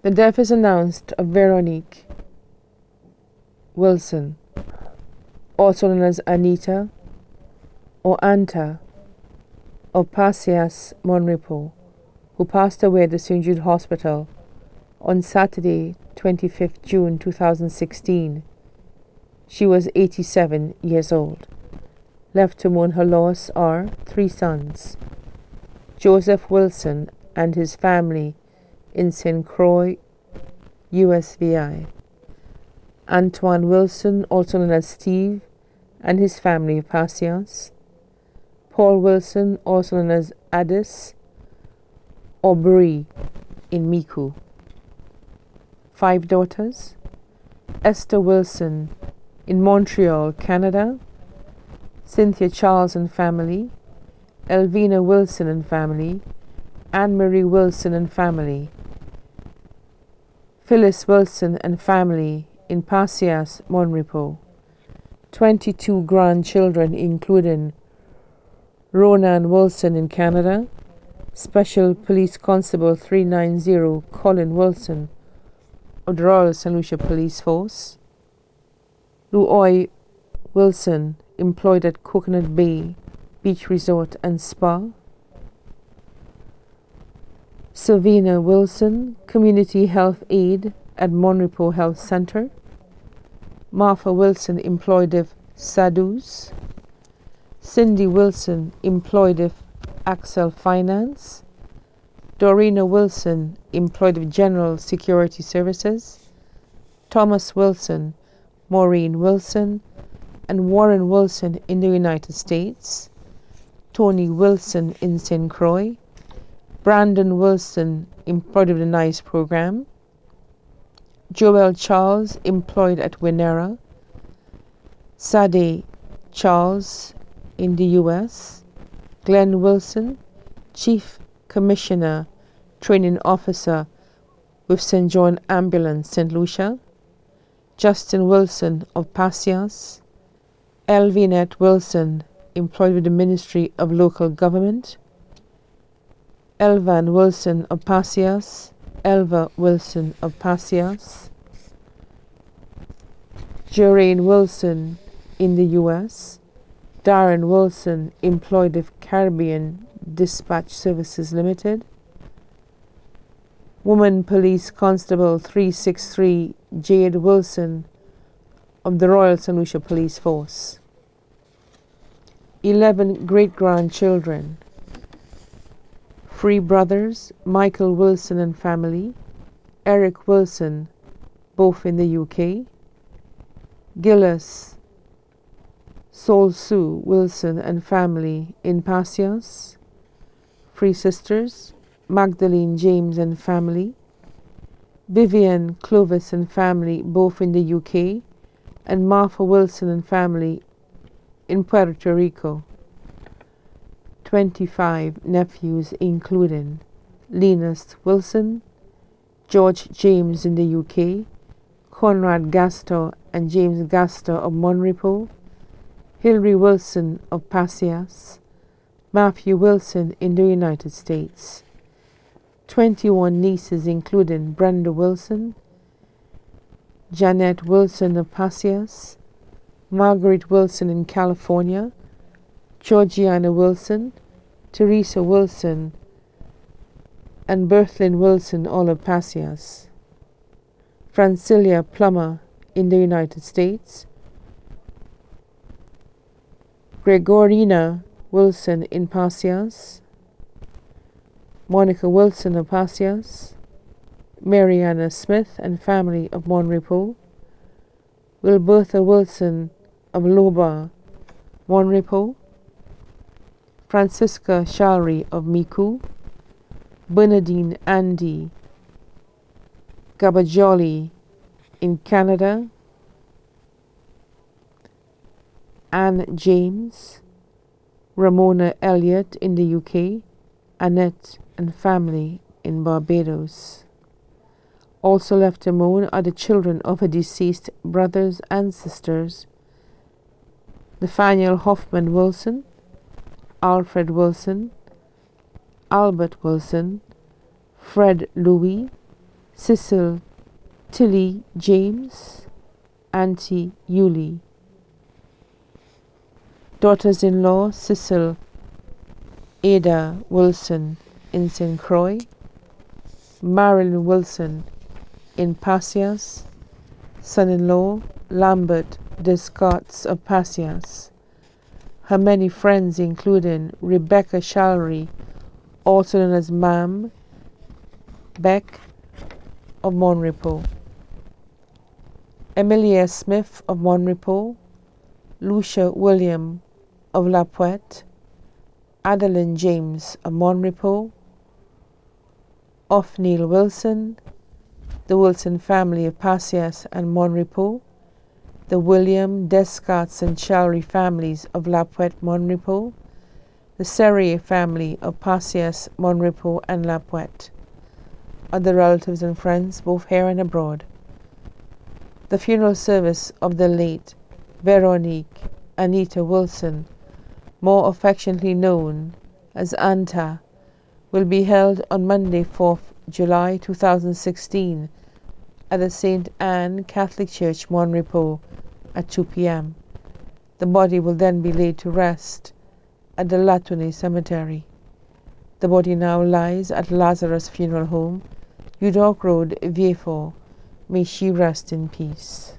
The death is announced of Veronique Wilson, also known as Anita or Anta of Pasias, Monrepo, who passed away at the St. Jude Hospital on Saturday, 25th June 2016. She was 87 years old. Left to mourn her loss are 3 sons: Joseph Wilson and his family in St. Croix, USVI; Antoine Wilson, also known as Steve, and his family of Pasias; Paul Wilson, also known as Addis or Brie in Miku. 5 daughters: Esther Wilson in Montreal, Canada; Cynthia Charles and family; Elvina Wilson and family; Anne-Marie Wilson and family; Phyllis Wilson and family in Pasias, Monrepo. 22 grandchildren, including Ronan Wilson in Canada; Special Police Constable 390 Colin Wilson of the Royal St. Lucia Police Force; Louoy Wilson, employed at Coconut Bay Beach Resort and Spa; Sylvina Wilson, Community Health Aide at Monrepo Health Center; Martha Wilson, employed of Sadus; Cindy Wilson, employed of Axel Finance; Dorina Wilson, employed of General Security Services; Thomas Wilson, Maureen Wilson, and Warren Wilson in the United States; Tony Wilson in St. Croix; Brandon Wilson, employed of the NICE program; Joel Charles, employed at Winnera; Sade Charles in the U.S., Glenn Wilson, Chief Commissioner, Training Officer with St. John Ambulance, St. Lucia; Justin Wilson of Pasias; Elvinette Wilson, employed with the Ministry of Local Government; Elvan Wilson of Pasias; Elva Wilson of Pasias; Jorane Wilson in the U.S., Darren Wilson, employed of Caribbean Dispatch Services Limited; Woman Police Constable 363 Jade Wilson of the Royal St. Lucia Police Force. 11 great-grandchildren: 3 brothers, Michael Wilson and family; Eric Wilson, both in the UK; Gillis Sol Sue Wilson and family in Pasias; 3 sisters, Magdalene James and family; Vivian Clovis and family, both in the UK; and Martha Wilson and family in Puerto Rico. 25 nephews, including Linus Wilson, George James in the UK, Conrad Gastor and James Gastor of Monrepo, Hilary Wilson of Pasias, Matthew Wilson in the United States. 21 nieces, including Brenda Wilson, Janet Wilson of Pasias, Margaret Wilson in California, Georgiana Wilson, Teresa Wilson, and Berthlyn Wilson, all of Pasias. Francilia Plummer in the United States, Gregorina Wilson in Pasias, Monica Wilson of Pasias, Mariana Smith and family of Monrepo, Wilbertha Wilson of Loba, Monrepo, Francisca Shalry of Miku, Bernadine Andy Gabajoli in Canada, Anne James, Ramona Elliott in the UK, Annette and family in Barbados. Also left to mourn are the children of her deceased brothers and sisters: Nathaniel Hoffman Wilson, Alfred Wilson, Albert Wilson, Fred Louis, Cecil Tilly James, Auntie Yulie. Daughters-in-law Cecil Ada Wilson in St. Croix, Marilyn Wilson in Passias, son-in-law Lambert Descartes of Passias. Her many friends including Rebecca Shallery, also known as Mam Beck of Monrepos, Emilia Smith of Monrepos, Lucia William of La Puette, Adeline James of Monrepos, Othniel Wilson, the Wilson family of Passias and Monrepos, the William, Descartes and Shallery families of La Puette, Monrepos, the Serrier family of Passias, Monrepos and La Puette, other relatives and friends both here and abroad. The funeral service of the late Veronique Anita Wilson, more affectionately known as Anta, will be held on Monday, 4th July 2016 at the St. Anne Catholic Church, Monrepos at 2 p.m. The body will then be laid to rest at the Latounet Cemetery. The body now lies at Lazarus Funeral Home, Udork Road, Vieux. May she rest in peace.